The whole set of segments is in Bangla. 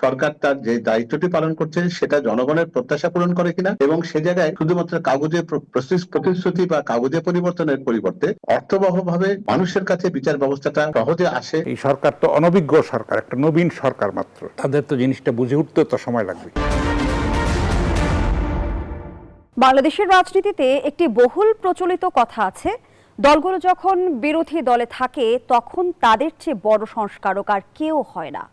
সরকার তার যে দায়িত্বটি পালন করছে সেটা জনগণের প্রত্যাশা পূরণ করে কিনা, এবং সে জায়গায় শুধুমাত্র কাগজে প্রতিশ্রুতি বা কাগজে পরিবর্তনের পরিবর্তে অর্থবহভাবে মানুষের কাছে বিচার ব্যবস্থাটা সহজে আসে। এই সরকার তো অনভিজ্ঞ সরকার, একটা নবীন সরকার মাত্র, তাদের তো জিনিসটা বুঝে উঠতে তো সময় লাগবে। বাংলাদেশের রাজনীতিতে একটি বহুল প্রচলিত কথা আছে, দলগুলো যখন বিরোধী দলে থাকে তখন তাদের চেয়ে বড় সংস্কারক আর কেউ হয় না,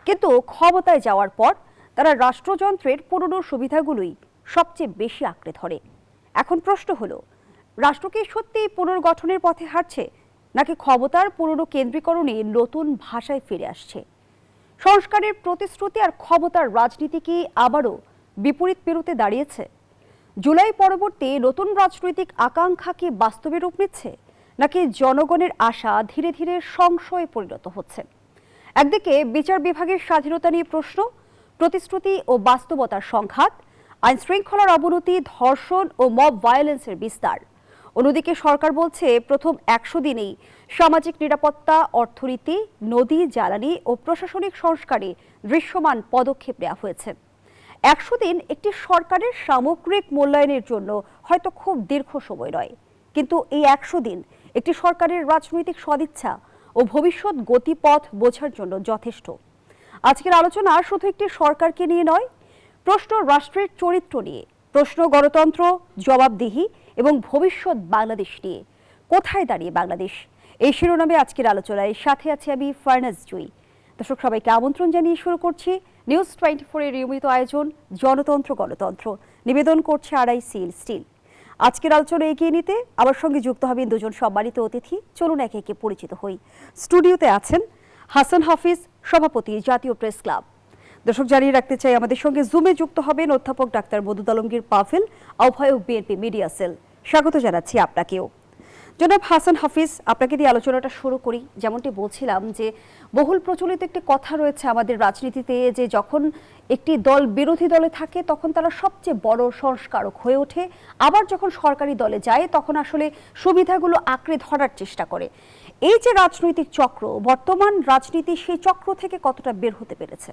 কিন্তু ক্ষমতায় যাওয়ার পর তারা রাষ্ট্রযন্ত্রের পুরনো সুবিধাগুলোই সবচেয়ে বেশি আঁকড়ে ধরে। এখন প্রশ্ন হলো, রাষ্ট্র কি সত্যি পুনর্গঠনের পথে হাঁটছে, নাকি ক্ষমতার পুরনো কেন্দ্রীকরণে নতুন ভাষায় ফিরে আসছে? সংস্কারের প্রতিশ্রুতি আর ক্ষমতার রাজনীতি কি আবারও বিপরীত পেরোতে দাঁড়িয়েছে? জুলাই পরবর্তী নতুন রাজনৈতিক আকাঙ্ক্ষা কি বাস্তবে রূপ নিচ্ছে, নাকি জনগণের আশা ধীরে ধীরে সংশয়ে পরিণত হচ্ছে? একদিকে বিচার বিভাগের স্বাধীনতা নিয়ে প্রশ্ন, প্রতিশ্রুতি ও বাস্তবতার সংঘাত, আইন শৃঙ্খলার অবনতি, ধর্ষণ ও মব ভায়োলেন্সের বিস্তার। অন্যদিকে সরকার বলছে প্রথম ১০০ দিনেই সামাজিক নিরাপত্তা, অর্থনীতি, নদী, জ্বালানি ও প্রশাসনিক সংস্কারে দৃশ্যমান পদক্ষেপ নেওয়া হয়েছে। ১০০ দিন একটি সরকারের সামগ্রিক মূল্যায়নের জন্য হয়তো খুব দীর্ঘ সময় নয়, কিন্তু এই ১০০ দিন একটি সরকারের রাজনৈতিক সদিচ্ছা ও ভবিষ্যৎ গতিপথ বোঝার জন্য যথেষ্ট। আজকের আলোচনা শুধু একটি সরকারকে নিয়ে নয়, প্রশ্ন রাষ্ট্রের চরিত্র নিয়ে, প্রশ্ন গণতন্ত্র, জবাবদিহি এবং ভবিষ্যৎ বাংলাদেশ নিয়ে। কোথায় দাঁড়িয়ে বাংলাদেশ, এই শিরোনামে আজকের আলোচনায় সাথে আছি আমি ফারনাজ জুই। দর্শক সবাইকে আমন্ত্রণ জানিয়ে শুরু করছি নিউজ 24 এর নিয়মিত আয়োজন জনতন্ত্র গণতন্ত্র, নিবেদন করছে আড়াই স্টিল। আজকের আলোচনা এগিয়ে নিতে আমার সঙ্গে যুক্ত হবেন দুজন সম্মানিত অতিথি। চলুন একে একে পরিচিত হই। স্টুডিওতে আছেন হাসান হাফিজ, সভাপতি, জাতীয় প্রেস ক্লাব। দর্শক জানিয়ে রাখতে চাই আমাদের সঙ্গে জুমে যুক্ত হবেন অধ্যাপক ডাক্তার মদুদ আলমগীর পাভেল, আহ্বায়ক বিএনপি মিডিয়া সেল। স্বাগত জানাচ্ছি আপনাকেও। জনাব হাসান হাফিজ, আপনাকে দিয়ে আলোচনাটা শুরু করি। যেমনটি বলছিলাম যে বহুল প্রচলিত একটি কথা রয়েছে আমাদের রাজনীতিতে, যে যখন একটি দল বিরোধী দলে থাকে তখন তারা সবচেয়ে বড় সংস্কারক হয়ে ওঠে, আবার যখন সরকারি দলে যায় তখন আসলে সুবিধাগুলো আঁকড়ে ধরার চেষ্টা করে। এই যে রাজনৈতিক চক্র, বর্তমান রাজনীতি সেই চক্র থেকে কতটা বের হতে পেরেছে?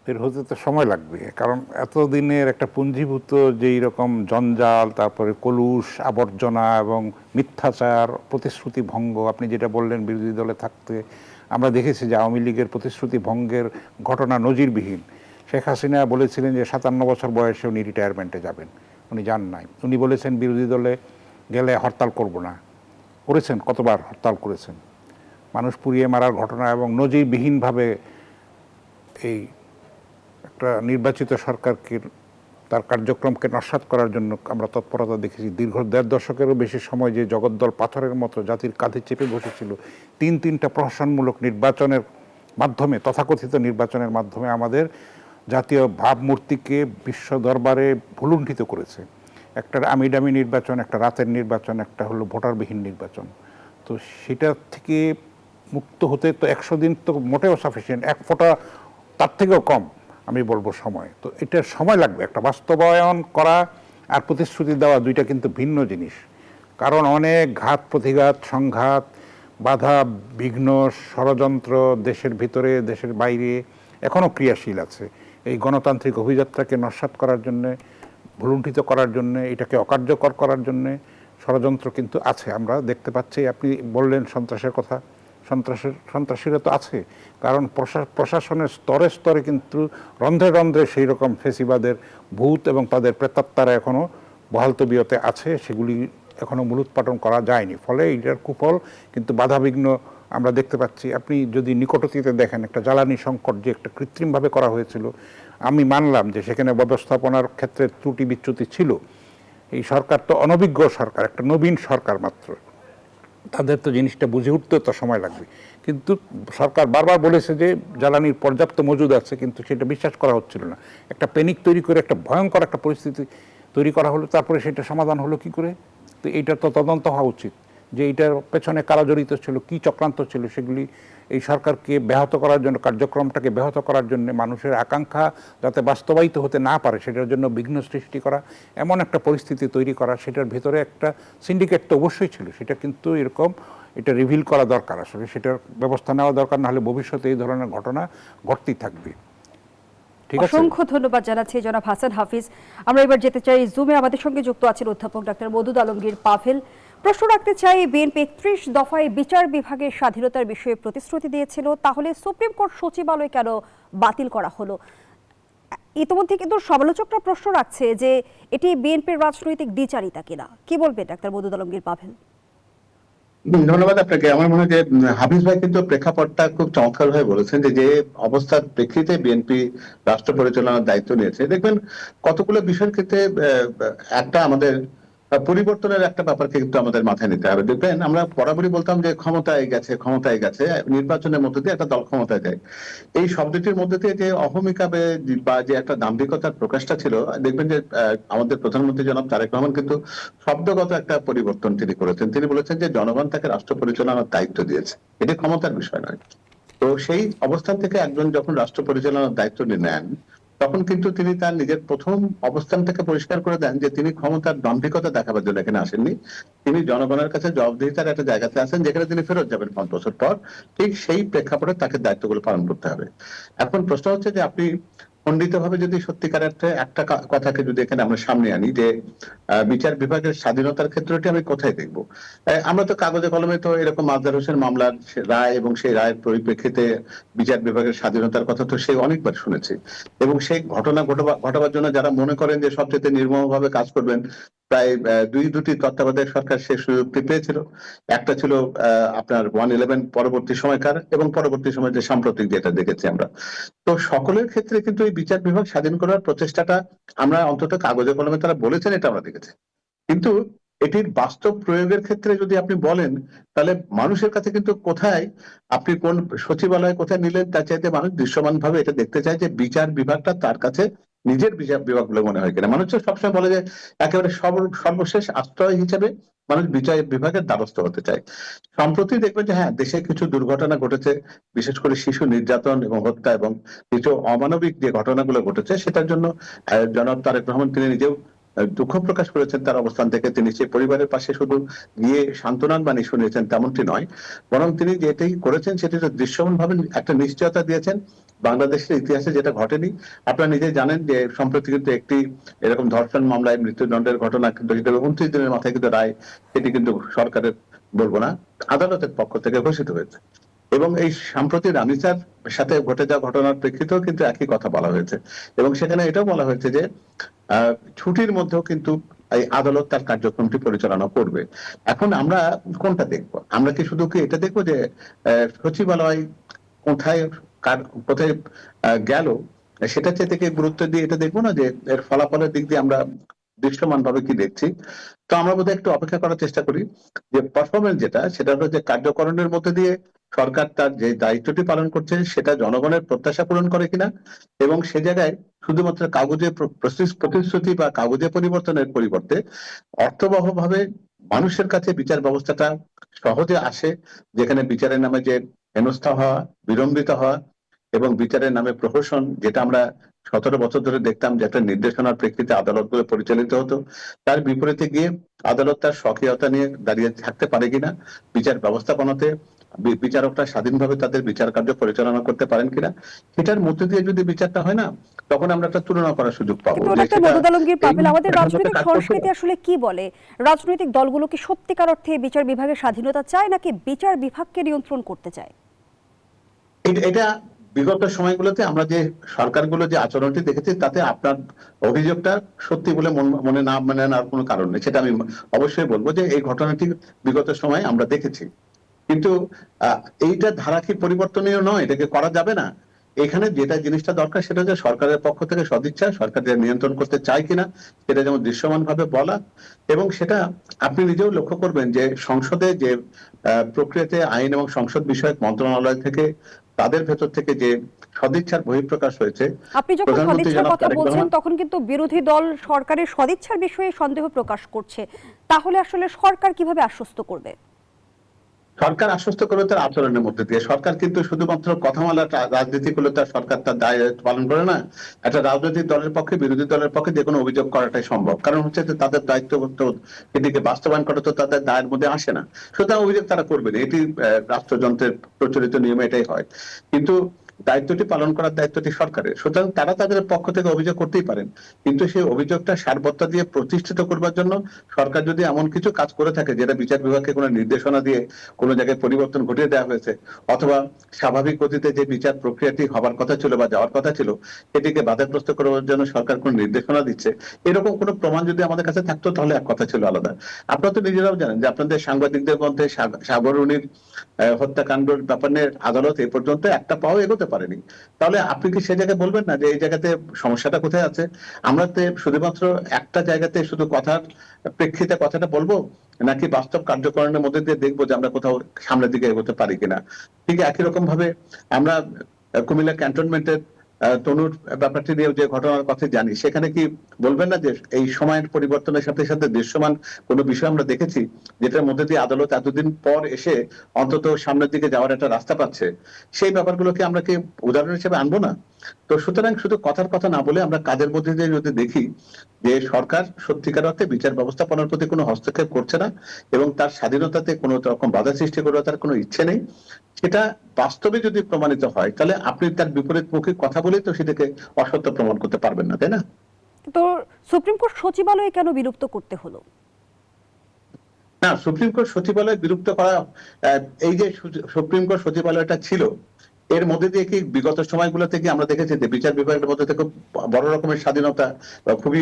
বের হতে তো সময় লাগবে, কারণ এতদিনের একটা পুঞ্জীভূত যেই রকম জঞ্জাল, তারপরে কলুষ, আবর্জনা এবং মিথ্যাচার, প্রতিশ্রুতি ভঙ্গ, আপনি যেটা বললেন বিরোধী দলে থাকতে, আমরা দেখেছি যে আওয়ামী লীগের প্রতিশ্রুতি ভঙ্গের ঘটনা নজিরবিহীন। শেখ হাসিনা বলেছিলেন যে ৫৭ বছর বয়সে উনি রিটায়ারমেন্টে যাবেন, উনি যান নাই। উনি বলেছেন বিরোধী দলে গেলে হরতাল করব না, করেছেন, কতবার হরতাল করেছেন। মানুষ পুড়িয়ে মারার ঘটনা এবং নজিরবিহীনভাবে এই একটা নির্বাচিত সরকারকে, তার কার্যক্রমকে নস্যাৎ করার জন্য আমরা তৎপরতা দেখেছি। দীর্ঘ ১.৫ দশকেরও বেশি সময় যে জগদ্দল পাথরের মতো জাতির কাঁধে চেপে বসেছিল, তিনটা প্রহসনমূলক নির্বাচনের মাধ্যমে, তথাকথিত নির্বাচনের মাধ্যমে আমাদের জাতীয় ভাবমূর্তিকে বিশ্ব দরবারে ভুলুণ্ঠিত করেছে। একটা আমিডামি নির্বাচন, একটা রাতের নির্বাচন, একটা হলো ভোটারবিহীন নির্বাচন। তো সেটা থেকে মুক্ত হতে তো ১০০ দিন তো মোটেও সাফিসিয়েন্ট, এক ফোঁটা তার থেকেও কম আমি বলবো সময়। তো এটার সময় লাগবে। একটা বাস্তবায়ন করা আর প্রতিশ্রুতি দেওয়া দুইটা কিন্তু ভিন্ন জিনিস। কারণ অনেক ঘাত প্রতিঘাত, সংঘাত, বাধা বিঘ্ন, ষড়যন্ত্র দেশের ভিতরে, দেশের বাইরে এখনও ক্রিয়াশীল আছে। এই গণতান্ত্রিক অভিযাত্রাকে নস্যাৎ করার জন্যে, ভুলুণ্ঠিত করার জন্যে, এটাকে অকার্যকর করার জন্যে ষড়যন্ত্র কিন্তু আছে, আমরা দেখতে পাচ্ছি। আপনি বললেন সন্ত্রাসের কথা, সন্ত্রাসীরা তো আছে, কারণ প্রশাসনের স্তরে স্তরে কিন্তু রন্ধ্রে রন্ধ্রে সেই রকম ফেসিবাদের ভূত এবং তাদের প্রেতাত্মারা এখনও বহাল তবিয়তে আছে, সেগুলি এখনও মূলোৎপাটন করা যায়নি। ফলে এটার কুফল কিন্তু বাধাবিঘ্ন আমরা দেখতে পাচ্ছি। আপনি যদি নিকটতীতে দেখেন, একটা জ্বালানি সংকট যে একটা কৃত্রিমভাবে করা হয়েছিল, আমি মানলাম যে সেখানে ব্যবস্থাপনার ক্ষেত্রে ত্রুটি বিচ্যুতি ছিল। এই সরকার তো অনভিজ্ঞ সরকার, একটা নবীন সরকার মাত্র, তাদের তো জিনিসটা বুঝে উঠতে তো সময় লাগবে। কিন্তু সরকার বারবার বলেছে যে জ্বালানির পর্যাপ্ত মজুদ আছে, কিন্তু সেটা বিশ্বাস করা হচ্ছিল না। একটা প্যানিক তৈরি করে একটা ভয়ঙ্কর একটা পরিস্থিতি তৈরি করা হলো, তারপরে সেটা সমাধান হলো কি করে? তো এইটার তো তদন্ত হওয়া উচিত যে এইটার পেছনে কারা জড়িত ছিল, কী চক্রান্ত ছিল, সেগুলি এই সরকারকে ব্যাহত করার জন্য, কার্যক্রমটাকে ব্যাহত করার জন্য, মানুষের আকাঙ্ক্ষা যাতে বাস্তবায়িত হতে না পারে সেটার জন্য বিঘ্ন সৃষ্টি করা, এমন একটা পরিস্থিতি তৈরি করা। সেটার ভিতরে একটা সিন্ডিকেট তো অবশ্যই ছিল, সেটা কিন্তু এরকম এটা রিভিল করা দরকার। আসলে সেটার ব্যবস্থা নেওয়া দরকার, নাহলে ভবিষ্যতে এই ধরনের ঘটনা ঘটতেই থাকবে। ঠিক আছে। অসংখ্য ধন্যবাদ জানাচ্ছি জনাব হাসান হাফিজ। আমরা এবার যেতে চাই জুমে, আমাদের সঙ্গে যুক্ত আছেন অধ্যাপক ডাক্তার মওদুদ আলমগীর পাভেল। প্রশ্ন রাখতে চাই, বিএনপি ৩১ দফায় বিচার বিভাগের স্বাধীনতার বিষয়ে প্রতিশ্রুতি দিয়েছিল, তাহলে সুপ্রিম কোর্ট সচিবালয় কেন বাতিল করা হলো? ইতিমধ্যে কিন্তু সমালোচকরা প্রশ্ন রাখছে যে এটি বিএনপির রাজনৈতিক দ্বিচারিতা কিনা। কি বলবেন ডাক্তার মওদুদ আলমগীর পাভেল? ধন্যবাদ আপনাকে। আমার মনে হয় যে হাফিজ ভাই কিন্তু প্রেক্ষাপটটা খুব চমৎকার ভাবে বলেছেন যে যে অবস্থার প্রেক্ষিতে বিএনপি রাষ্ট্র পরিচালনার দায়িত্ব নিয়েছে। দেখবেন কতগুলো বিষয়ের ক্ষেত্রে একটা আমাদের পরিবর্তনের একটা ব্যাপারকে কিন্তু আমাদের মাথায় নিতে হবে। দেখবেন আমরা বরাবরই বলতাম যে ক্ষমতায় গেছে, ক্ষমতায় গেছে, নির্বাচনের মধ্যে দিয়ে একটা দল ক্ষমতায় যায়। এই শব্দটির মধ্যে দিয়ে যে অহমিকা বা যে একটা দাম্ভিকতার প্রকাশটা ছিল, দেখবেন যে আমাদের প্রধানমন্ত্রী জনাব তারেক রহমান কিন্তু শব্দগত একটা পরিবর্তন তিনি করেছেন। তিনি বলেছেন যে জনগণ তাকে রাষ্ট্র পরিচালনার দায়িত্ব দিয়েছে, এটি ক্ষমতার বিষয় নয়। তো সেই অবস্থান থেকে একজন যখন রাষ্ট্র পরিচালনার দায়িত্ব নেন, তখন কিন্তু তিনি তার নিজের প্রথম অবস্থান থেকে পরিষ্কার করে দেন যে তিনি ক্ষমতার দাম্ভিকতা দেখাবার জন্য এখানে আসেননি। তিনি জনগণের কাছে জবাবদিহিতার একটা জায়গাতে আছেন যেখানে তিনি ফেরত যাবেন ৫ বছর পর। ঠিক সেই প্রেক্ষাপটে তাকে দায়িত্বগুলো পালন করতে হবে। এখন প্রশ্ন হচ্ছে যে আপনি খণ্ডিত ভাবে যদি সত্যিকার অর্থে একটা কথাকে যদি এখানে আমরা সামনে আনি যে বিচার বিভাগের স্বাধীনতার ক্ষেত্রটি আমি কোথায় দেখবো? আমরা তো কাগজে কলমে তো এরকম আজহার হোসেন মামলার রায় এবং সেই রায়ের পরিপ্রেক্ষিতে বিচার বিভাগের স্বাধীনতার কথা তো সেই অনেকবার শুনেছি। এবং সেই ঘটনা ঘটাবার জন্য যারা মনে করেন যে সবচেয়ে নির্মমভাবে কাজ করবেন, প্রায় দুটি তত্ত্বাবধায়ক সরকার সেই সুযোগটি পেয়েছিল। একটা ছিল আপনার 1/11 পরবর্তী সময়কার, এবং পরবর্তী সময় যে সাম্প্রতিক যেটা দেখেছি আমরা। তো সকলের ক্ষেত্রে কিন্তু এই বিচার বিভাগ স্বাধীন করার প্রচেষ্টাটা আমরা অন্তত কাগজে কলমে তারা বলেছেন, এটা আমরা দেখেছি। কিন্তু এটির বাস্তব প্রয়োগের ক্ষেত্রে যদি আপনি বলেন, তাহলে মানুষের কাছে কিন্তু কোথায় আপনি কোন সচিবালয় কোথায় নিলেন তার চাইতে মানুষ দৃশ্যমান ভাবে এটা দেখতে চায় যে বিচার বিভাগটা তার কাছে নিজের বিচার বিভাগ বলে মনে হয় কিনা। মানুষ তো সবসময় বলে যে একেবারে সর্বশেষ আশ্রয় হিসেবে মানুষ বিচার বিভাগের দ্বারস্থ হতে চায়। সম্প্রতি দেখবেন যে হ্যাঁ, দেশে কিছু দুর্ঘটনা ঘটেছে, বিশেষ করে শিশু নির্যাতন এবং হত্যা এবং কিছু অমানবিক যে ঘটনাগুলো ঘটেছে, সেটার জন্য জনাব তারেক রহমান তিনি নিজেও দুঃখ প্রকাশ করেছেন তার অবস্থান থেকে। তিনি সেই পরিবারের পাশে শুধু গিয়ে সান্ত্বনার বাণী শুনিয়েছেন তেমনটি নয়, বরং তিনি যেটাই করেছেন সেটি দৃশ্যমান ভাবে একটা নিশ্চয়তা দিয়েছেন বাংলাদেশের ইতিহাসে যেটা ঘটেনি। আপনারা নিজেই জানেন যে সম্প্রতি কিন্তু একটি এরকম ধর্ষণ মামলায় মৃত্যুদণ্ডের ঘটনা কিন্তু 29 দিনের মাথায় কিন্তু রায়, সেটি কিন্তু সরকারের বলবো না, আদালতের পক্ষ থেকে ঘোষিত হয়েছে। এবং এই সাম্প্রতিক রামিসার সাথে ঘটে যাওয়া ঘটনার প্রেক্ষিতেও কিন্তু একই কথা বলা হয়েছে। এবং সেখানে এটাও বলা হয়েছে যে ছুটির মধ্যেও কিন্তু এই আদালত তার কার্যক্রমটি পরিচালনা করবে। এখন আমরা কোনটা দেখবো? আমরা কি শুধু কি এটা দেখবো যে সচিবালয় কোথায় কোথায় গেল, সেটা থেকে গুরুত্ব দিয়ে এটা দেখবো না যে এর ফলাফলের দিক দিয়ে আমরা দৃশ্যমান ভাবে কি দেখছি? তো আমরা বোধহয় একটু অপেক্ষা করার চেষ্টা করি যে পারফরমেন্স যেটা, সেটা হলো যে কার্যকরণের মধ্যে দিয়ে সরকার তার যে দায়িত্বটি পালন করছে সেটা জনগণের প্রত্যাশা পূরণ করে কিনা, এবং সে জায়গায় শুধুমাত্র কাগজে প্রতিশ্রুতি বা কাগজে পরিবর্তনের পরিবর্তে অর্থবহ ভাবে মানুষের কাছে বিচার ব্যবস্থাটা সহজে আসে, যেখানে বিচারের নামে যে হেনস্থা হওয়া, বিলম্বিত হওয়া এবং বিচারের নামে প্রহসন, যেটা আমরা 17 বছর ধরে দেখতাম যে একটা নির্দেশনার প্রেক্ষিতে আদালতগুলো পরিচালিত হতো, তার বিপরীতে গিয়ে আদালত তার স্বকীয়তা নিয়ে দাঁড়িয়ে থাকতে পারে কিনা, বিচার ব্যবস্থাপনাতে বিচারকরা স্বাধীনভাবে তাদের বিচার কার্য পরিচালনা করতে পারেন কিনা, সেটার মধ্যে দিয়ে যদি বিচারটা হয় না, তখন আমরা একটা তুলনা করার সুযোগ পাবো। কিন্তু ডাক্তার মওদুদ আলমগীর পাভেল, আমাদের রাজনৈতিক সংস্কৃতি আসলে কি বলে? রাজনৈতিক দলগুলো কি সত্যিকার অর্থে বিচার বিভাগের স্বাধীনতা চায়, নাকি বিচার বিভাগকে নিয়ন্ত্রণ করতে চায়? এটা বিগত সময়গুলোতে আমরা যে সরকারগুলো যে আচরণটি দেখেছি, তাতে আপনার অভিযোগটা সত্যি বলে মনে না মানে নেওয়ার কোনো কারণ নেই। সেটা আমি অবশ্যই বলবো যে এই ঘটনাটি বিগত সময়ে আমরা দেখেছি। কিন্তু এইটা ধারা কি পরিবর্তনীয় নয়? এটাকে করা যাবে না? এখানে যেটা জিনিসটা দরকার সেটা হচ্ছে সরকারের পক্ষ থেকে সদিচ্ছা, সরকার যে নিয়ন্ত্রণ করতে চায় কিনা সেটা যেমন দৃশ্যমান ভাবে বলা, এবং সেটা আপনি নিজেও লক্ষ্য করবেন যে সংসদে যে প্রক্রিয়াতে আইন এবং সংসদ বিষয়ক মন্ত্রণালয় থেকে তাদের ভেতর থেকে যে সদিচ্ছার বহিঃপ্রকাশ হয়েছে। আপনি যখন সদিচ্ছার কথা বলছেন তখন কিন্তু বিরোধী দল সরকারের সদিচ্ছার বিষয়ে সন্দেহ প্রকাশ করছে। তাহলে আসলে সরকার কিভাবে আশ্বস্ত করবে? সরকার আশ্বস্ত করবে তার আচরণের মধ্যে দিয়ে। সরকার কিন্তু শুধুমাত্র কথামালা রাজনীতি করলে তার সরকার তার দায় পালন করে না। একটা রাজনৈতিক দলের পক্ষে, বিরোধী দলের পক্ষে যে কোনো অভিযোগ করাটাই সম্ভব, কারণ হচ্ছে যে তাদের দায়িত্ব এটিকে বাস্তবায়ন করা তো তাদের দায়ের মধ্যে আসে না। সুতরাং অভিযোগ তারা করবে না, এটি রাষ্ট্রযন্ত্রের প্রচলিত নিয়মে এটাই হয়। কিন্তু দায়িত্বটি পালন করার দায়িত্বটি সরকারের। সুতরাং তারা তাদের পক্ষ থেকে অভিযোগ করতেই পারেন, কিন্তু সেই অভিযোগটা সারবত্তা দিয়ে প্রতিষ্ঠিত করবার জন্য সরকার যদি এমন কিছু কাজ করে থাকে যেটা বিচার বিভাগকে কোনো নির্দেশনা দিয়ে কোনো জায়গায় পরিবর্তন ঘটিয়ে দেওয়া হয়েছে, অথবা স্বাভাবিক গতিতে যে বিচার প্রক্রিয়াটি হবার কথা ছিল বা যাওয়ার কথা ছিল সেটিকে বাধাগ্রস্ত করার জন্য সরকার কোন নির্দেশনা দিচ্ছে, এরকম কোনো প্রমাণ যদি আমাদের কাছে থাকতো তাহলে এক কথা ছিল আলাদা। আপনারা তো নিজেরাও জানেন যে আপনাদের সাংবাদিকদের মধ্যে সাগররুনির হত্যাকাণ্ডের ব্যাপার নিয়ে আদালত এ পর্যন্ত একটা পাও এগোতে পারেনি। তাহলে আপনি কি সে জায়গায় বলবেন না যে এই জায়গাতে সমস্যাটা কোথায় আছে? আমরা তো শুধুমাত্র একটা জায়গাতে শুধু কথার প্রেক্ষিতে কথাটা বলবো, নাকি বাস্তব কার্যকরণের মধ্যে দিয়ে দেখবো যে আমরা কোথাও সামনের দিকে এগোতে পারি কিনা? ঠিক একই রকম ভাবে আমরা কুমিল্লা ক্যান্টনমেন্টের তনুর ব্যাপারটি নিয়ে যে ঘটনার কথা জানি, সেখানে কি বলবেন না যে এই সময়ের পরিবর্তনের সাথে সাথে দৃশ্যমান কোনো বিষয় আমরা দেখেছি যেটার মধ্যে দিয়ে আদালত এতদিন পর এসে অন্তত সামনের দিকে যাওয়ার একটা রাস্তা পাচ্ছে? সেই ব্যাপারগুলোকে আমরা কি উদাহরণ হিসেবে আনবো না? তো সুতরাং শুধু কথার কথা না বলে আমরা কাজের মধ্যে দিয়ে যদি দেখি যে সরকার সত্যিকার অর্থে বিচার ব্যবস্থাপনার প্রতি কোনো হস্তক্ষেপ করছে না এবং তার স্বাধীনতাতে কোনো রকম বাধা সৃষ্টি করার তার কোনো ইচ্ছে নেই, সেটা বাস্তবে যদি প্রমাণিত হয় তাহলে আপনি তার বিপরীতমুখী কথা বলেই তো সেটাকে অসত্য প্রমাণ করতে পারবেন না, তাই না? তো সুপ্রিম কোর্ট সচিবালয় কেন বিলুপ্ত করতে হলো? না, সুপ্রিম কোর্ট সচিবালয় বিলুপ্ত করা, এই যে সুপ্রিম কোর্ট সচিবালয়টা ছিল এর মধ্যে দিয়ে কি বিগত সময়গুলোতে কি আমরা দেখেছি যে বিচার বিভাগের মধ্যে থেকে বড় রকমের স্বাধীনতা বা খুবই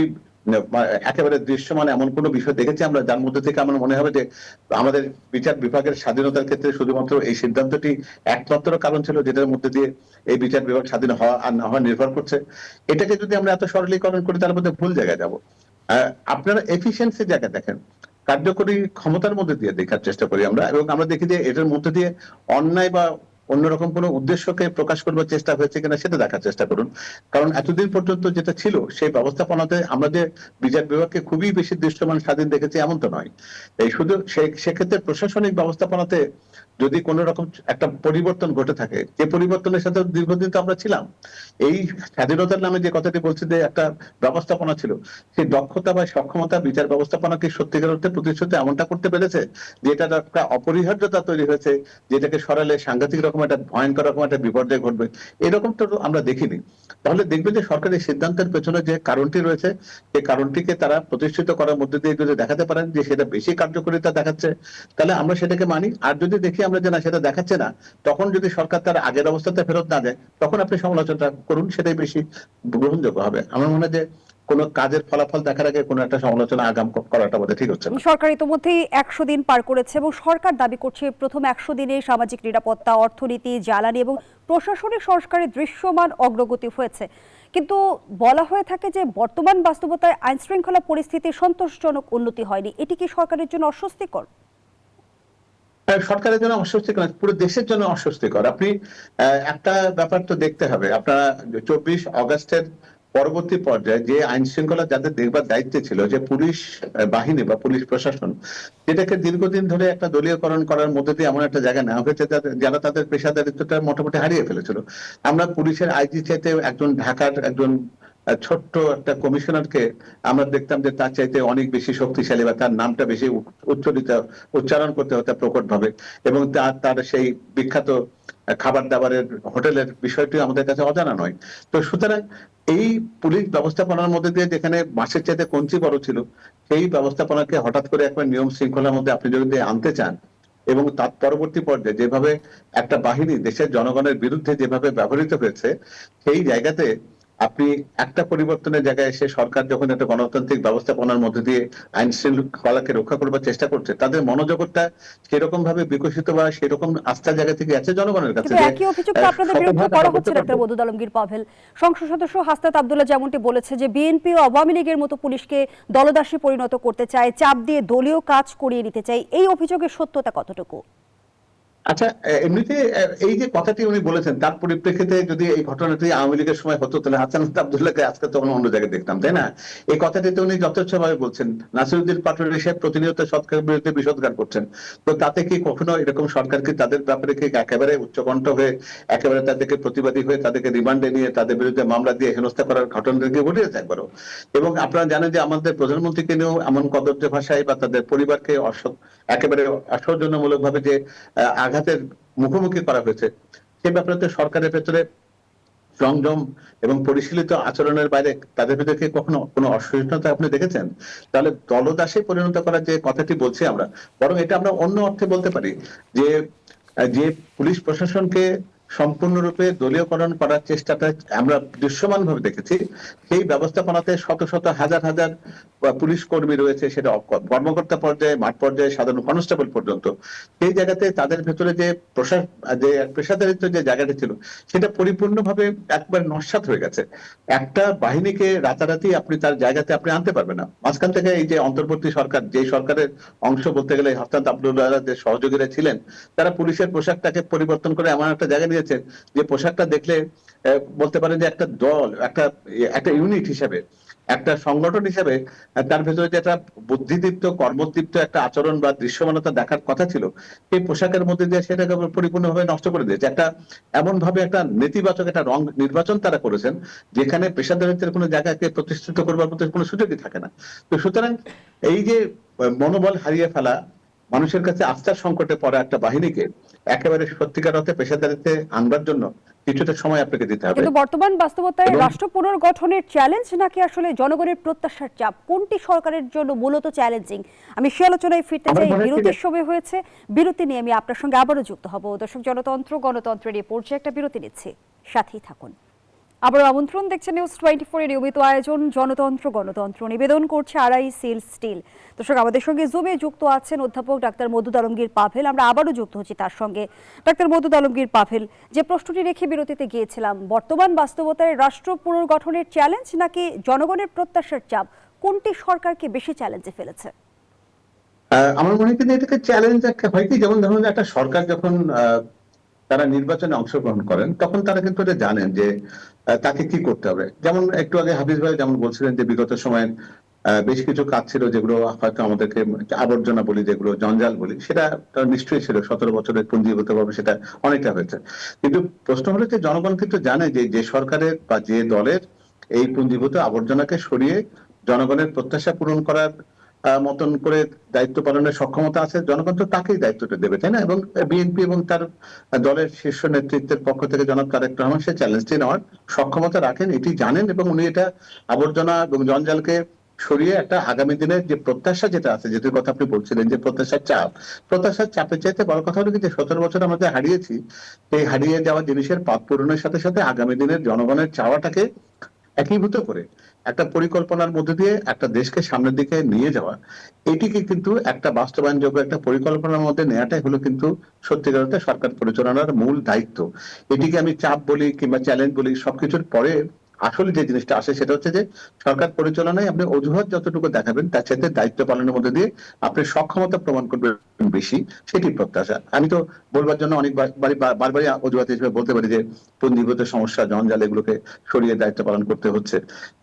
একেবারে দৃশ্যমান এমন কোনো বিষয় দেখেছি আমরা যার মধ্যে থেকে আমার মনে হবে যে আমাদের বিচার বিভাগের স্বাধীনতার ক্ষেত্রে শুধুমাত্র এই সিদ্ধান্তটি একমাত্র কারণ ছিল যেটার মধ্যে দিয়ে এই বিচার বিভাগ স্বাধীন হওয়া আর না হওয়া নির্ভর করছে? এটাকে যদি আমরা এত সরলীকরণ করি তার মধ্যে ভুল জায়গায় যাবো। আপনারা এফিসিয়েন্সি জায়গা দেখেন, কার্যকরী ক্ষমতার মধ্যে দিয়ে দেখার চেষ্টা করি আমরা, এবং আমরা দেখি যে এটার মধ্যে দিয়ে অন্যায় বা অন্যরকম কোনো উদ্দেশ্যকে প্রকাশ করবার চেষ্টা হয়েছে কিনা সেটা দেখার চেষ্টা করুন। কারণ এতদিন পর্যন্ত যেটা ছিল সেই ব্যবস্থাপনাতে আমরা যে বিচার বিভাগকে খুবই বেশি দৃশ্যমান স্বাধীন দেখেছি এমন তো নয়। এই শুধু সেক্ষেত্রে প্রশাসনিক ব্যবস্থাপনাতে যদি কোন রকম একটা পরিবর্তন ঘটে থাকে, যে পরিবর্তনের সাথে দীর্ঘদিন তো আমরা ছিলাম, এই স্বাধীনতার নামে যে কথাটি বলছি যে একটা ব্যবস্থাপনা ছিল, সেই দক্ষতা বা সক্ষমতা বিচার ব্যবস্থাপনাকে সত্যিকার অর্থে প্রতিষ্ঠিত এমনটা করতে পেরেছে যেটা একটা অপরিহার্যতা তৈরি হয়েছে, যেটাকে সরালে সাংঘাতিক রকম একটা ভয়ঙ্কর রকম একটা বিপর্যয় ঘটবে, এরকম তো আমরা দেখিনি। তাহলে দেখবে যে সরকারের সিদ্ধান্তের পেছনে যে কারণটি রয়েছে সেই কারণটিকে তারা প্রতিষ্ঠিত করার মধ্যে দিয়ে যদি দেখাতে পারেন যে সেটা বেশি কার্যকারিতা দেখাচ্ছে, তাহলে আমরা সেটাকে মানি। আর যদি দেখি আমরা যে না সেটা দেখাচ্ছে না, তখন যদি সরকার তার আগের অবস্থাতে ফেরত না যায় তখন আপনি সমালোচনা করুন, সেটাই বেশি গ্রহণযোগ্য হবে। আমার মনে হয় যে কোনো কাজের ফলাফল দেখার আগে কোনো একটা সমালোচনা আগাম করাটা বোধহয় ঠিক হচ্ছে না। সরকার ইতিমধ্যেই 100 দিন পার করেছে এবং সরকার দাবি করছে প্রথম 100 দিনে সামাজিক নিরাপত্তা, অর্থনীতি, জ্বালানি এবং প্রশাসনিক সংস্কারে দৃশ্যমান অগ্রগতি হয়েছে। কিন্তু বলা হয়ে থাকে যে বর্তমান বাস্তবতায় আইন শৃঙ্খলা পরিস্থিতি সন্তোষজনক উন্নতি হয়নি। এটি কি সরকারের জন্য অস্বস্তিকর? সরকারের জন্য অস্বস্তিকর, পুরো দেশের জন্য অস্বস্তিকর। আপনি একটা ব্যাপার তো দেখতে হবে, আপনারা 24 অগাস্টের পরবর্তী পর্যায়ে যে আইন শৃঙ্খলা যাদের দেখবার দায়িত্বে ছিল, যে পুলিশ বাহিনী বা পুলিশ প্রশাসন, যেটাকে দীর্ঘদিন ধরে একটা দলীয়করণ করার মধ্যে দিয়ে এমন একটা জায়গা নেওয়া হয়েছে যারা তাদের পেশাদারিত্বটা মোটামুটি হারিয়ে ফেলেছিল। আমরা পুলিশের আইজি চাইতে একজন ঢাকার একজন ছোট্ট একটা কমিশনারকে আমরা দেখতাম যে তার চাইতে অনেক বেশি শক্তিশালী বা তার নামটা বেশি উচ্চারণ করতে হতো প্রকট ভাবে, এবং তার সেই বিখ্যাত খাবার দাবারের হোটেলের বিষয়টি আমাদের কাছে অজানা নয়। তো সুতরাং এই পুলিশ ব্যবস্থাপনার মধ্যে দিয়ে যেখানে মাসের চাইতে কঞ্চি বড় ছিল, সেই ব্যবস্থাপনাকে হঠাৎ করে একবার নিয়ম শৃঙ্খলার মধ্যে আপনি যদি আনতে চান, এবং তার পরবর্তী পর্যায়ে যেভাবে একটা বাহিনী দেশের জনগণের বিরুদ্ধে যেভাবে ব্যবহৃত হয়েছে, সেই জায়গাতে আপনি একটা পরিবর্তনের জায়গায় এসে সরকার যখন একটা গণতান্ত্রিক ব্যবস্থাপনার মধ্যে দিয়ে আইন শৃঙ্খলাকে রক্ষা করবার চেষ্টা করছে, তাদের মনোজগৎটা সেরকম ভাবে বিকশিত বা সেরকম আস্থার জায়গা থেকে আছে জনগণের কাছে। কিন্তু একই অভিযোগ তো আপনাদের বিরুদ্ধে করা হচ্ছে ডক্টর মওদুদ আলমগীর পাভেল। সংসদ সদস্য হাসনাত আব্দুল্লাহ যেমনটি বলেছে যে বিএনপি ও আওয়ামী লীগের মতো পুলিশকে দলদাসী পরিণত করতে চায়, চাপ দিয়ে দলীয় কাজ করিয়ে নিতে চায়। এই অভিযোগের সত্যতা কতটুকু? আচ্ছা, এমনিতে এই যে কথাটি উনি বলেছেন তার পরিপ্রেক্ষিতে যদি এই ঘটনাটি আওয়ামী লীগের সময় হতো তাহলে হাসানাত আব্দুল্লাহকে আজকে তখন অন্য জায়গায় দেখতাম, তাই না? এই কথাটিতে উনি যথেচ্ছভাবে বলছেন। নাসিরউদ্দিন পাটোয়ারি সাহেব প্রতিনিয়ত সরকারের বিরুদ্ধে বিষোদ্গার করছেন। তো তাতে কি কখনো এরকম সরকার কি তাদের ব্যাপারে কি একেবারে উচ্চকণ্ঠ হয়ে একেবারে তাদেরকে প্রতিবাদী হয়ে তাদেরকে রিমান্ডে নিয়ে তাদের বিরুদ্ধে মামলা দিয়ে হেনস্থা করার ঘটনাকে ঘটিয়েছে একবারও? এবং আপনারা জানেন যে আমাদের প্রধানমন্ত্রীকে নিয়েও এমন কদর্য ভাষায় বা তাদের পরিবারকে একেবারে অসৌজন্যমূলক ভাবে যে আঘাতের মুখোমুখি করা হয়েছে, সে ব্যাপারে তো সরকারের ভেতরে সংযম এবং পরিশীলিত আচরণের বাইরে তাদের ভিতরে কি কখনো কোনো অসহিষ্ণুতা আপনি দেখেছেন? তাহলে দলদাসে পরিণত করার যে কথাটি বলছি আমরা, বরং এটা আমরা অন্য অর্থে বলতে পারি যে যে পুলিশ প্রশাসনকে সম্পূর্ণরূপে দলীয়করণ করার চেষ্টাটা আমরা দৃশ্যমান ভাবে দেখেছি। সেই ব্যবস্থাপনাতে শত শত হাজার হাজার পুলিশ কর্মী রয়েছে, সেটা কর্মকর্তা পর্যায়ে, মাঠ পর্যায়ে, সাধারণ কনস্টেবল পর্যন্ত। সেই জায়গাতে তাদের ভেতরে যে যে পেশাদারিত্ব যে জায়গাটা ছিল, সেটা পরিপূর্ণভাবে একবার নস্যাৎ হয়ে গেছে। একটা বাহিনীকে রাতারাতি আপনি তার জায়গাতে আপনি আনতে পারবেন না। মাঝখান থেকে এই যে অন্তর্বর্তী সরকার, যে সরকারের অংশ বলতে গেলে হাসনাত আব্দুল্লাহ যে সহযোগীরা ছিলেন, তারা পুলিশের পোশাকটাকে পরিবর্তন করে এমন একটা জায়গা নিয়েছেন যে পোশাকটা দেখলে বলতে পারেন যে একটা দল, একটা ইউনিট হিসেবে, একটা সংগঠন হিসেবে তার ভেতরে যে একটা বুদ্ধিদীপ্ত, কর্মদীপ্ত একটা আচরণ বা দৃশ্যমানতা দেখার কথা ছিল, সেই পোশাকের মধ্যে দিয়ে সেটাকে পরিপূর্ণভাবে নষ্ট করে দিয়েছে। একটা এমন ভাবে একটা নেতিবাচক একটা রং নির্বাচন তারা করেছেন, যেখানে পেশাদারিত্বের কোনো জায়গাকে প্রতিষ্ঠিত করবার মতো কোনো সুযোগই থাকে না। তো সুতরাং এই যে মনোবল হারিয়ে ফেলা, মানুষের কাছে আস্থার সংকটে পড়া একটা বাহিনীকে একেবারে সত্যিকার অর্থে পেশাদারিত্বে আনবার জন্য কিছুটা সময় আপনাকে দিতে হবে। কিন্তু বর্তমান বাস্তবতায় রাষ্ট্র পুনর্গঠনের চ্যালেঞ্জ নাকি আসলে জনগণের প্রত্যাশার চাপ, কোনটি সরকারের জন্য মূলত চ্যালেঞ্জিং? আমি সে আলোচনায় ফিরতে চাই। বিরতির সময় হয়েছে, বিরতি নিয়ে আমি আপনার সঙ্গে আবারও যুক্ত হব। দর্শক, গণতন্ত্রের এই পর্যায়ে একটা বিরতি নিচ্ছি, সাথেই থাকুন। আবারও আমন্ত্রণ, দেখছেন নিউজ 24 এর নিয়মিত আয়োজন গণতন্ত্র। নিবেদন করছে আড়াই সিল স্টিল। দর্শক, আমাদের সঙ্গে জুমে যুক্ত আছেন অধ্যাপক ডাক্তার মওদুদ আলমগীর পাভেল। আমরা আবারও যুক্ত হচ্ছি তার সঙ্গে। ডাক্তার মওদুদ আলমগীর পাভেল, যে প্রশ্নটি রেখে বিরতিতে গিয়েছিলাম, বর্তমান বাস্তবতায় রাষ্ট্র পুনর্গঠনের চ্যালেঞ্জ নাকি জনগণের প্রত্যাশার চাপ, কোনটি সরকারকে বেশি চ্যালেঞ্জে ফেলেছে? আমার মনে হয় কিন্তু এটাকে চ্যালেঞ্জ একটা হয় কি, যেমন ধরুন একটা সরকার যখন তারা নির্বাচনে অংশগ্রহণ করেন, তখন তারা কিন্তু এটা জানেন যে তাকে কি করতে হবে। যেমন একটু আগে হাফিজ ভাই যেমন বলছিলেন যে বিগত সময়ে বেশ কিছু কাজ ছিল যেগুলো হয়তো আমাদেরকে আবর্জনা বলি, যেগুলো জঞ্জাল বলি, সেটা নিশ্চয়ই ছিল 17 বছরের পুঞ্জীভূত ভাবে সেটা অনেকটা হয়েছে। কিন্তু প্রশ্ন হলো যে জনগণ কিন্তু জানে যে যে সরকারের বা যে দলের এই পুঞ্জীভূত আবর্জনাকে সরিয়ে জনগণের প্রত্যাশা পূরণ করার মতন করে দায়িত্ব পালনের সক্ষমতা আছে, জনগণ তো তাকেই দায়িত্বটা দেবে, তাই না? এবং বিএনপি এবং তার দলের শীর্ষ নেতৃত্বের পক্ষ থেকে জনাব তারেক রহমান সে চ্যালেঞ্জটি নেওয়ার সক্ষমতা রাখেন, এটি জানেন, এবং উনি এটা আবর্জনা এবং জঞ্জালকে সরিয়ে একটা আগামী দিনের যে প্রত্যাশা যেটা আছে, যেটির কথা আপনি বলছিলেন যে প্রত্যাশার চাপের চাইতে বড় কথা হলো কি, যে 17 বছর আমরা যে হারিয়েছি, সেই হারিয়ে যাওয়া জিনিসের পাপ পূরণের সাথে সাথে আগামী দিনের জনগণের চাওয়াটাকে একীভূত করে একটা পরিকল্পনার মধ্যে দিয়ে একটা দেশকে সামনের দিকে নিয়ে যাওয়া, এটিকে কিন্তু একটা বাস্তবায়নযোগ্য একটা পরিকল্পনার মধ্যে নেওয়াটাই হলো কিন্তু সত্যিকার অর্থে সরকার পরিচালনার মূল দায়িত্ব। এটিকে আমি চাপ বলি কিংবা চ্যালেঞ্জ বলি, সবকিছুর পরে আসলে যে জিনিসটা আসে সেটা হচ্ছে যে সরকার পরিচালনায় আপনি অজুহাত যতটুকু দেখাবেন, তার সাথে দায়িত্ব পালনের মধ্যে দিয়ে আপনি সক্ষমতা প্রমাণ করবেন বেশি, সেটি প্রত্যাশা। আমি তো বলবার জন্য বারবারই অজুহাত হিসেবে বলতে পারি যে পুঞ্জীভূত সমস্যা, জঞ্জাল, এগুলোকে সরিয়ে দায়িত্ব পালন করতে হচ্ছে।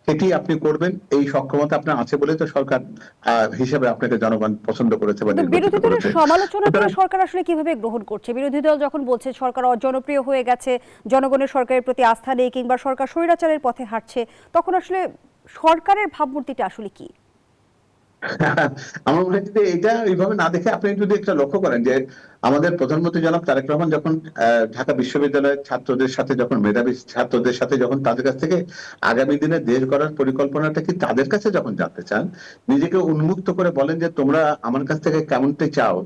সেটি আপনি করবেন, এই সক্ষমতা আপনার আছে বলেই তো সরকার হিসেবে আপনাকে জনগণ পছন্দ করেছে বা নির্বাচিত বিরোধী দলের করেছে। সমালোচনাগুলো সরকার আসলে কিভাবে গ্রহণ করছে? বিরোধী দল যখন বলছে সরকার অজনপ্রিয় হয়ে গেছে, জনগণের সরকারের প্রতি আস্থা নেই, কিংবা সরকার স্বৈরাচারের পথে হাঁটছে, তখন আসলে সরকারের ভাবমূর্তিটা আসলে কি? আমার মনে হয় যে এটা এইভাবে না দেখে আপনি যদি একটা লক্ষ্য করেন যে আমাদের প্রধানমন্ত্রী জনাব তারেক রহমান যখন ঢাকা বিশ্ববিদ্যালয়ের ছাত্রদের সাথে, যখন মেধাবী ছাত্রদের সাথে, যখন তাদের কাছ থেকে আগামী দিনে দেশ গড়ার পরিকল্পনাটা কি তাদের কাছে যখন জানতে চান, নিজেকে উন্মুক্ত করে বলেন যে তোমরা আমার কাছ থেকে কেমনটা চাও,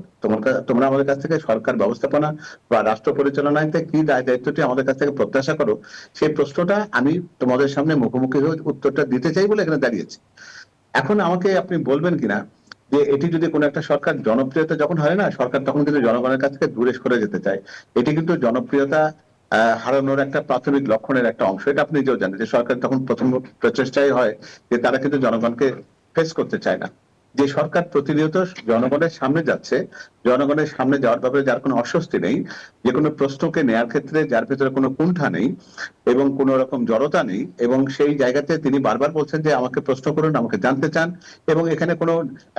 তোমরা আমাদের কাছ থেকে সরকার ব্যবস্থাপনা বা রাষ্ট্র পরিচালনায় কি দায়িত্বটি আমাদের কাছ থেকে প্রত্যাশা করো, সেই প্রশ্নটা আমি তোমাদের সামনে মুখোমুখি হয়ে উত্তরটা দিতে চাই বলে এখানে দাঁড়িয়েছি। এখন আমাকে আপনি বলবেন কিনা যে এটি যদি কোনো একটা সরকার জনপ্রিয়তা যখন হয় না, সরকার তখন কিন্তু জনগণের কাছ থেকে দূরে সরে যেতে চায়। এটি কিন্তু জনপ্রিয়তা হারানোর একটা প্রাথমিক লক্ষণের একটা অংশ। এটা আপনি নিজেও জানেন যে সরকার তখন প্রথম প্রচেষ্টাই হয় যে তারা কিন্তু জনগণকে ফেস করতে চায় না। যে সরকার প্রতিনিয়ত জনগণের সামনে যাচ্ছে, জনগণের সামনে যাওয়ার ব্যাপারে যার কোনো অস্বস্তি নেই, যে কোনো প্রশ্নকে নেয়ার ক্ষেত্রে যার ভেতরে কোনো কুণ্ঠা নেই এবং কোন রকম জড়তা নেই, এবং সেই জায়গাতে তিনি বারবার বলছেন যে আমাকে প্রশ্ন করুন, আমাকে জানতে চান, এবং এখানে কোনো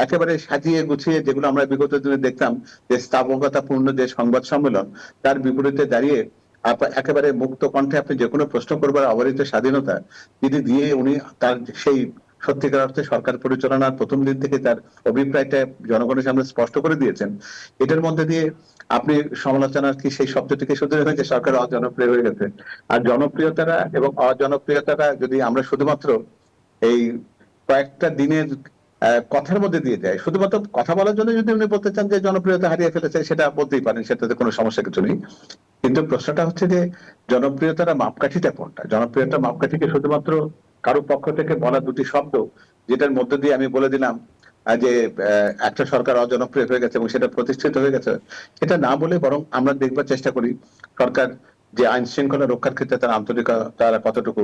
একেবারে সাজিয়ে গুছিয়ে যেগুলো আমরা বিগত দিনে দেখতাম যে স্থাবকতাপূর্ণ যে সংবাদ সম্মেলন, তার বিপরীতে দাঁড়িয়ে একেবারে মুক্ত কণ্ঠে আপনি যে কোনো প্রশ্ন করবার অবারিত স্বাধীনতা যদি দিয়ে উনি তার সেই সত্যিকার অর্থে সরকার পরিচালনার প্রথম দিন থেকে তার অভিপ্রায়টা জনগণের সামনে স্পষ্ট করে দিয়েছেন। এটার মধ্যে দিয়ে আপনি সমালোচনার কি সেই শব্দটিকে শুধু যে সরকার অজনপ্রিয় হয়ে গেছে। আর জনপ্রিয়তারা এবং অজনপ্রিয়তারা যদি আমরা শুধুমাত্র এই কয়েকটা দিনের কথার মধ্যে দিয়ে যায়, শুধুমাত্র কথা বলার জন্য যদি উনি বলতে চান যে জনপ্রিয়তা হারিয়ে ফেলেছে, সেটা বলতেই পারেন, সেটাতে কোনো সমস্যা কিছু নেই। কিন্তু প্রশ্নটা হচ্ছে যে জনপ্রিয়তার মাপকাঠিটা কোনটা? জনপ্রিয়তার মাপকাঠিকে শুধুমাত্র কারো পক্ষ থেকে বলা দুটি শব্দ, যেটার মধ্যে দিয়ে আমি বলে দিলাম যে একটা সরকার অজনপ্রিয় হয়ে গেছে এবং সেটা প্রতিষ্ঠিত হয়ে গেছে, সেটা না বলে বরং আমরা দেখবার চেষ্টা করি সরকার যে আইন শৃঙ্খলা রক্ষার ক্ষেত্রে তার আন্তরিকতা কতটুকু,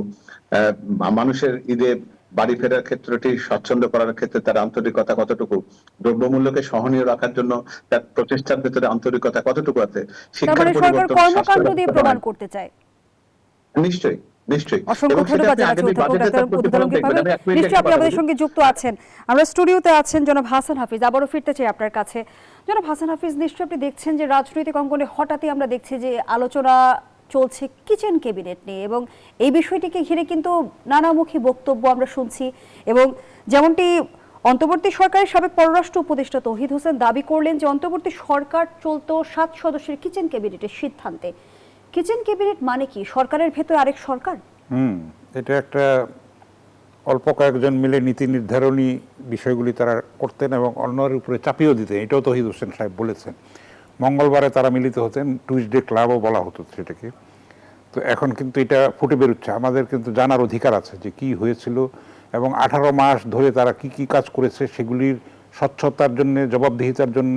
মানুষের ঈদে বাড়ি ফেরার ক্ষেত্রটি স্বচ্ছন্দ করার ক্ষেত্রে তার আন্তরিকতা কতটুকু, দ্রব্যমূল্যকে সহনীয় রাখার জন্য তার প্রচেষ্টার ভেতরে আন্তরিকতা কতটুকু আছে, তার শিক্ষার মানে সরকার পরিবর্তন, কর্মকাণ্ড স্বাস্থ্য দিয়ে ব্যবস্থা প্রমাণ বাড়ানো। করতে চায়। নিশ্চয়ই, নিশ্চয়ই। অসংখ্য এবং সেটা ধন্যবাদ আপনি জানাচ্ছি আগামী অধ্যাপক বাজেটে ডাক্তার তার প্রতিফলন দেখবেন। আমি এক মিনিট নিশ্চয়ই একটা আপনি কথা আমাদের বলি। সঙ্গে যুক্ত আছেন। আমরা স্টুডিওতে আছেন জনাব হাসান হাফিজ, আবারও ফিরতে চাই আপনার কাছে। জনাব হাসান হাফিজ, নিশ্চয়ই আপনি দেখছেন যে রাজনৈতিক অঙ্গনে হঠাৎই আমরা দেখছি যে আলোচনা চলছে কিচেন ক্যাবিনেট নিয়ে, এবং এই বিষয়টিকে ঘিরে কিন্তু নানামুখী বক্তব্য আমরা শুনছি। এবং যেমনটি অন্তর্বর্তী সরকারের সাবেক পররাষ্ট্র উপদেষ্টা তৌহিদ হোসেন দাবি করলেন যে অন্তর্বর্তী সরকার চলতো 7 সদস্যের কিচেন ক্যাবিনেটের সিদ্ধান্তে। কিচেন ক্যাবিনেট মানে কি? সরকারের ভেতরে আরেক সরকার? এটা একটা অল্প কয়েকজন মিলে নীতি নির্ধারণী বিষয়গুলি তারা করতেন এবং অন্যের উপরে চাপিয়েও দিতেন। এটাও তৌহিদ হোসেন সাহেব বলেছেন। মঙ্গলবারে তারা মিলিত হতেন, টুইসডে ক্লাবও বলা হতো সেটাকে। তো এখন কিন্তু এটা ফুটে বেরোচ্ছে। আমাদের কিন্তু জানার অধিকার আছে যে কি হয়েছিল এবং 18 মাস ধরে তারা কি কি কাজ করেছে সেগুলির স্বচ্ছতার জন্য, জবাবদিহিতার জন্য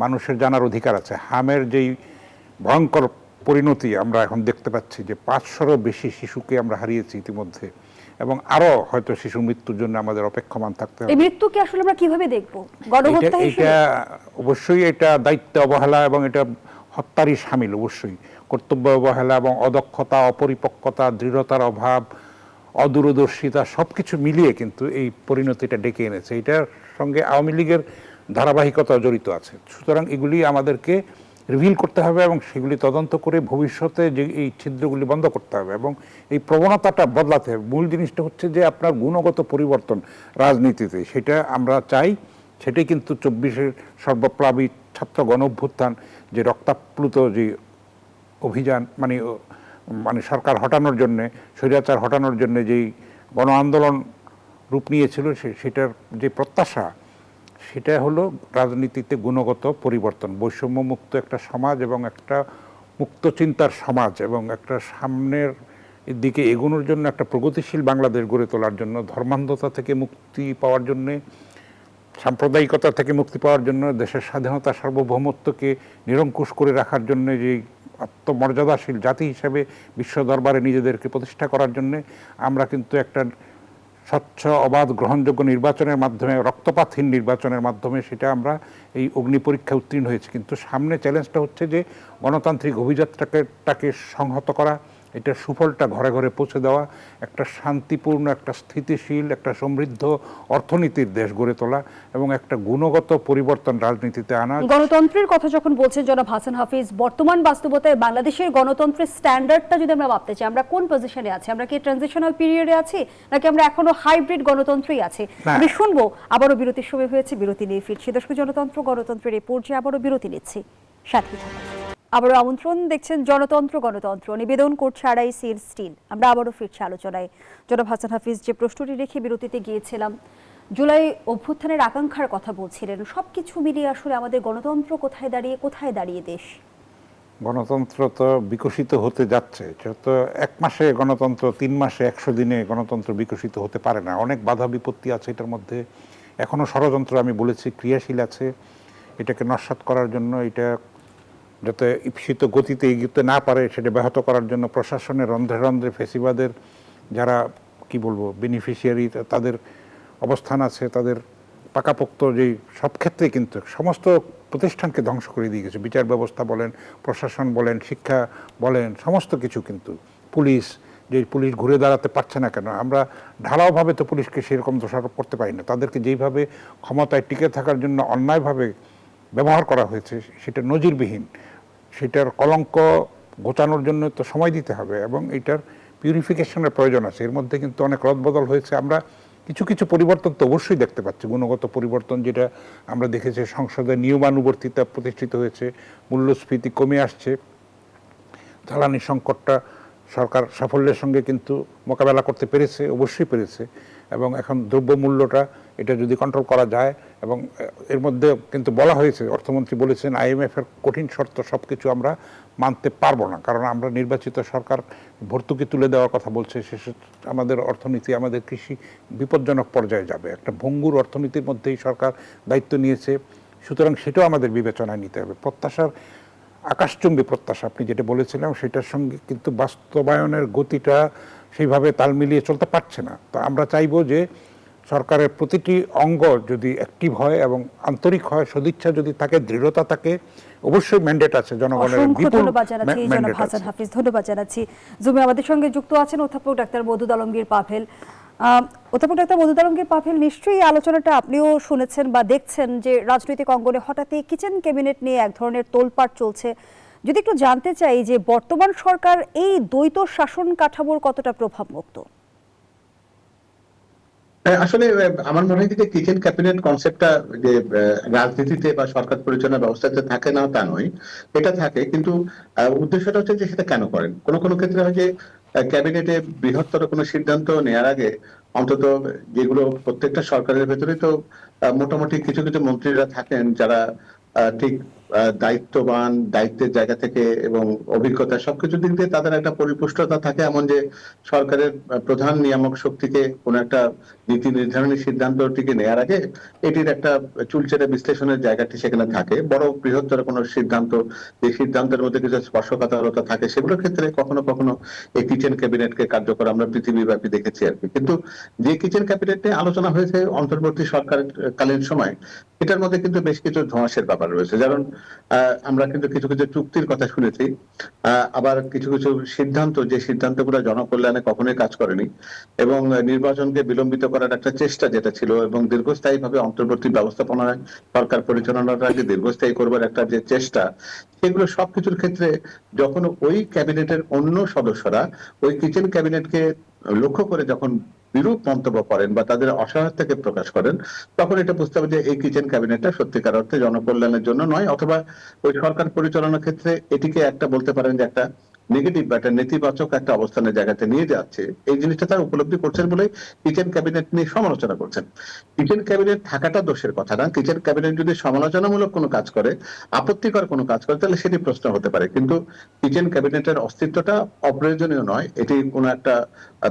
মানুষের জানার অধিকার আছে। হামের যেই ভয়ঙ্কর পরিণতি আমরা এখন দেখতে পাচ্ছি যে 500-রও বেশি শিশুকে আমরা হারিয়েছি ইতিমধ্যে, এবং আরো হয়তো শিশু মৃত্যুর জন্য আমাদের অপেক্ষমান থাকতে হবে। এই মৃত্যুকে আসলে আমরা কিভাবে দেখব? গণহত্যা হিসেবে? এটা অবশ্যই এটা দায়িত্ব অবহেলা এবং এটা হত্যারই শামিল। অবশ্যই কর্তব্য অবহেলা এবং অদক্ষতা, অপরিপক্কতা, দৃঢ়তার অভাব, অদূরদর্শিতা সবকিছু মিলিয়ে কিন্তু এই পরিণতিটা ডেকে এনেছে। এটার সঙ্গে আওয়ামী লীগের ধারাবাহিকতা জড়িত আছে। সুতরাং এগুলি আমাদেরকে রিভিল করতে হবে এবং সেগুলি তদন্ত করে ভবিষ্যতে যে এই ছিদ্রগুলি বন্ধ করতে হবে এবং এই প্রবণতাটা বদলাতে হবে। মূল জিনিসটা হচ্ছে যে আপনার গুণগত পরিবর্তন রাজনীতিতে, সেটা আমরা চাই। সেটাই কিন্তু 24-এর সর্বপ্লাবী ছাত্র গণ অভ্যুত্থান, যে রক্তাপ্লুত যে অভিযান, মানে সরকার হটানোর জন্যে, স্বৈরাচার হটানোর জন্য যেই গণ আন্দোলন রূপ নিয়েছিল, সেটার যে প্রত্যাশা, সেটা হলো রাজনীতিতে গুণগত পরিবর্তন, বৈষম্যমুক্ত একটা সমাজ এবং একটা মুক্ত চিন্তার সমাজ এবং একটা সামনের দিকে এগোনোর জন্য একটা প্রগতিশীল বাংলাদেশ গড়ে তোলার জন্য, ধর্মান্ধতা থেকে মুক্তি পাওয়ার জন্যে, সাম্প্রদায়িকতা থেকে মুক্তি পাওয়ার জন্য, দেশের স্বাধীনতা সার্বভৌমত্বকে নিরঙ্কুশ করে রাখার জন্য, যে আত্মমর্যাদাশীল জাতি হিসেবে বিশ্ব দরবারে নিজেদেরকে প্রতিষ্ঠা করার জন্য আমরা কিন্তু একটা স্বচ্ছ, অবাধ, গ্রহণযোগ্য নির্বাচনের মাধ্যমে, রক্তপাতহীন নির্বাচনের মাধ্যমে সেটা আমরা এই অগ্নি পরীক্ষায় উত্তীর্ণ হয়েছি। কিন্তু সামনে চ্যালেঞ্জটা হচ্ছে যে গণতান্ত্রিক অভিযাত্রাটাকে সংহত করা, এটার সুফলটা ঘরে ঘরে পৌঁছে দেওয়া, একটা শান্তিপূর্ণ, একটা স্থিতিশীল, একটা সমৃদ্ধ অর্থনীতির দেশ গড়ে তোলা এবং একটা গুণগত পরিবর্তন রাজনীতিতে আনা। গণতন্ত্রের কথা যখন বলছেন জনাব হাসান হাফিজ, বর্তমান বাস্তবতায় বাংলাদেশের গণতন্ত্রের স্ট্যান্ডার্ডটা যদি আমরা ভাবতে চাই, আমরা কোন পজিশনে আছি? আমরা কি ট্রানজিশনাল পিরিয়ডে আছি, নাকি আমরা এখনো হাইব্রিড গণতন্ত্রই আছি? আমি শুনবো। আবারও বিরতির সময় হয়েছে, বিরতি নিয়ে ফিরছি। দর্শক, জনতন্ত্র গণতন্ত্রের এই পর্যায়ে আবারও বিরতি নিচ্ছি, সাথে থাকুন। আবারও আমন্ত্রণ। দেখছেন জনতন্ত্র গণতন্ত্র, নিবেদন করছে আড়াইসি স্টিল। আমরা আবারও ফিরছি আলোচনায়। জনাব হাসান হাফিজ, যে প্রশ্নটি রেখে বিরতিতে গিয়েছিলাম, জুলাই অভ্যুত্থানের আকাঙ্ক্ষার কথা বলছিলেন। সবকিছু মিলিয়ে আসলে আমাদের গণতন্ত্র কোথায় দাঁড়িয়ে দেশ? গণতন্ত্র তো বিকশিত হতে যাচ্ছে। তো 1 মাসে গণতন্ত্র, 3 মাসে, 100 দিনে গণতন্ত্র বিকশিত হতে পারে না। অনেক বাধা বিপত্তি আছে এটার মধ্যে। এখনো ষড়যন্ত্র, আমি বলেছি, ক্রিয়াশীল আছে। এটাকে নস্যাৎ করার জন্য, এটা যাতে ঈপ্সিত গতিতে এগোতে না পারে সেটা ব্যাহত করার জন্য প্রশাসনের রন্ধ্রে রন্ধ্রে ফেসিবাদের যারা কি বলবো বেনিফিশিয়ারি, তাদের অবস্থান আছে, তাদের পাকাপোক্ত যেই সব ক্ষেত্রে কিন্তু সমস্ত প্রতিষ্ঠানকে ধ্বংস করে দিয়ে গেছে। বিচার ব্যবস্থা বলেন, প্রশাসন বলেন, শিক্ষা বলেন, সমস্ত কিছু। কিন্তু পুলিশ ঘুরে দাঁড়াতে পারছে না কেন? আমরা ঢালাওভাবে তো পুলিশকে সেরকম দোষারোপ করতে পারি না। তাদেরকে যেইভাবে ক্ষমতায় টিকে থাকার জন্য অন্যায়ভাবে ব্যবহার করা হয়েছে সেটা নজিরবিহীন। সেটার কলঙ্ক ঘোচানোর জন্য তো সময় দিতে হবে এবং এটার পিউরিফিকেশনের প্রয়োজন আছে। এর মধ্যে কিন্তু অনেক রদবদল হয়েছে। আমরা কিছু কিছু পরিবর্তন তো অবশ্যই দেখতে পাচ্ছি, গুণগত পরিবর্তন যেটা আমরা দেখেছি, সংসদে নিয়মানুবর্তিতা প্রতিষ্ঠিত হয়েছে, মূল্যস্ফীতি কমে আসছে, জ্বালানি সংকটটা সরকার সাফল্যের সঙ্গে কিন্তু মোকাবেলা করতে পেরেছে, অবশ্যই পেরেছে। এবং এখন দ্রব্যমূল্যটা এটা যদি কন্ট্রোল করা যায়, এবং এর মধ্যে কিন্তু বলা হয়েছে, অর্থমন্ত্রী বলেছেন IMF এর কঠিন শর্ত সব কিছু আমরা মানতে পারবো না, কারণ আমরা নির্বাচিত সরকার, ভর্তুকি তুলে দেওয়ার কথা বলছে, শেষে আমাদের অর্থনীতি, আমাদের কৃষি বিপজ্জনক পর্যায়ে যাবে, একটা ভঙ্গুর অর্থনীতির মধ্যেই সরকার দায়িত্ব নিয়েছে। সুতরাং সেটাও আমাদের বিবেচনায় নিতে হবে। প্রত্যাশার আকাশচুম্বী প্রত্যাশা আপনি যেটা বলেছিলাম, সেটার সঙ্গে কিন্তু বাস্তবায়নের গতিটা সেইভাবে তাল মিলিয়ে চলতে পারছে না। তো আমরা চাইবো যে সরকারের প্রতিটি অঙ্গ যদি অ্যাক্টিভ হয় এবং আন্তরিক হয়, সদিচ্ছা যদি থাকে, দৃঢ়তা থাকে, অবশ্যই ম্যান্ডেট আছে জনগণের, অসংখ্য বিপুল ধন্যবাদ জানাচ্ছি জনাব ম্যান্ডেট হাসান আছে। হাফিজ, ধন্যবাদ জানাচ্ছি। জুমে আমাদের সঙ্গে যুক্ত আছেন অধ্যাপক ডাক্তার মওদুদ আলমগীর পাভেল। অধ্যাপক ডাক্তার মওদুদ আলমগীর পাভেল, নিশ্চয়ই এই আলোচনাটা আপনিও শুনেছেন বা দেখছেন যে রাজনৈতিক অঙ্গনে হঠাৎই কিচেন ক্যাবিনেট নিয়ে এক ধরনের তোলপাড় চলছে। যদি একটু জানতে চাই যে বর্তমান সরকার এই দ্বৈত শাসন কাঠামোর কতটা প্রভাবমুক্ত? আসলে আমার মনে হয় যে কিচেন ক্যাবিনেট কনসেপ্টটা যে রাজনীতিতে বা সরকার পরিচালনা ব্যবস্থাতে থাকে না তা নয়, এটা থাকে, কিন্তু উদ্দেশ্যটা হচ্ছে যে সেটা কেন করেন। কোনো কোনো ক্ষেত্রে হয় যে ক্যাবিনেটে বৃহত্তর কোনো সিদ্ধান্ত নেওয়ার আগে অন্তত, যেগুলো প্রত্যেকটা সরকারের ভেতরে তো মোটামুটি কিছু কিছু মন্ত্রীরা থাকেন যারা ঠিক দায়িত্ববান, দায়িত্বের জায়গা থেকে এবং অভিজ্ঞতা সবকিছু দিক দিয়ে তাদের একটা পরিপুষ্টতা থাকে, এমন যে সরকারের প্রধান নিয়ামক শক্তিকে কোনো একটা নীতি নির্ধারণী সিদ্ধান্তটিকে নেওয়ার আগে এটির একটা চুলচেরা বিশ্লেষণের জায়গাটি সেখানে থাকে। বড় বৃহত্তর কোনো সিদ্ধান্ত, যে সিদ্ধান্তের মধ্যে কিছু স্পর্শকাতরতা থাকে, সেগুলোর ক্ষেত্রে কখনো কখনো এই কিচেন ক্যাবিনেটকে কার্যকর আমরা পৃথিবীব্যাপী দেখেছি আর কি। কিন্তু যে কিচেন ক্যাবিনেট নিয়ে আলোচনা হয়েছে অন্তর্বর্তী সরকারকালীন সময়, এটার মধ্যে কিন্তু বেশ কিছু ধোঁয়াশের ব্যাপার রয়েছে। যেমন আমরা কিন্তু কিছু কিছু চুক্তির কথা শুনেছি, আবার কিছু কিছু সিদ্ধান্ত, যে সিদ্ধান্তগুলো জনকল্যাণে কখনোই কাজ করেনি, এবং নির্বাচনকে বিলম্বিত করার একটা চেষ্টা যেটা ছিল, এবং দীর্ঘস্থায়ী ভাবে অন্তর্বর্তী ব্যবস্থাপনায় সরকার পরিচালনাটাকে দীর্ঘস্থায়ী করবার একটা যে চেষ্টা, সেগুলো সবকিছুর ক্ষেত্রে যখন ওই ক্যাবিনেটের অন্য সদস্যরা ওই কিচেন ক্যাবিনেটকে লক্ষ্য করে যখন বিরূপ মন্তব্য করেন বা তাদের অসহায়তাকে প্রকাশ করেন, তখন এটা বুঝতে হবে যে এই কিচেন ক্যাবিনেটটা সত্যিকার অর্থে জনকল্যাণের জন্য নয়, অথবা ওই সরকার পরিচালনার ক্ষেত্রে এটিকে একটা বলতে পারেন যে একটা নেগেটিভ বা একটা নেতিবাচক একটা অবস্থানের জায়গাতে নিয়ে যাচ্ছে। এই জিনিসটা তারা উপলব্ধি করছেন বলে কিচেন ক্যাবিনেট নিয়ে সমালোচনা করছেন। কিচেন ক্যাবিনেট থাকাটা দোষের কথা না, কিচেন ক্যাবিনেট যদি সমালোচনামূলক কোনো কাজ করে, আপত্তিকর কোনো কাজ করে, তাহলে সেটি প্রশ্ন হতে পারে। কিন্তু কিচেন ক্যাবিনেটের অস্তিত্বটা অপ্রয়োজনীয় নয়, এটি কোনো একটা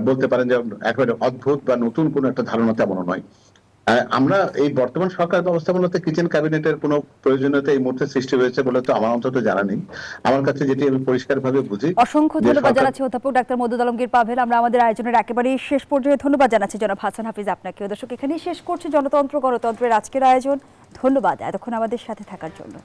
বলতে পারেন যে একেবারে অদ্ভুত বা নতুন কোনো একটা ধারণা তেমনও নয়। আমরা এই বর্তমান সরকার ব্যবস্থাপনাতে কিচেন ক্যাবিনেটের কোনো প্রয়োজনীয়তা এই মুহূর্তে সৃষ্টি হয়েছে বলে তো আমার অন্তত জানা নেই। আমার কাছে যেটি আমি পরিষ্কারভাবে বুঝি, অসংখ্য ধন্যবাদ জানাচ্ছি অধ্যাপক ডাক্তার মওদুদ আলমগীর পাভেল। আমরা আমাদের আয়োজনের একেবারেই শেষ পর্যায়ে ধন্যবাদ জানাচ্ছি জনাব হাসান হাফিজ আপনাকে। দর্শক, এখানেই শেষ করছি জনতন্ত্র গণতন্ত্রের আজকের আয়োজন। ধন্যবাদ এতক্ষণ আমাদের সাথে থাকার জন্য।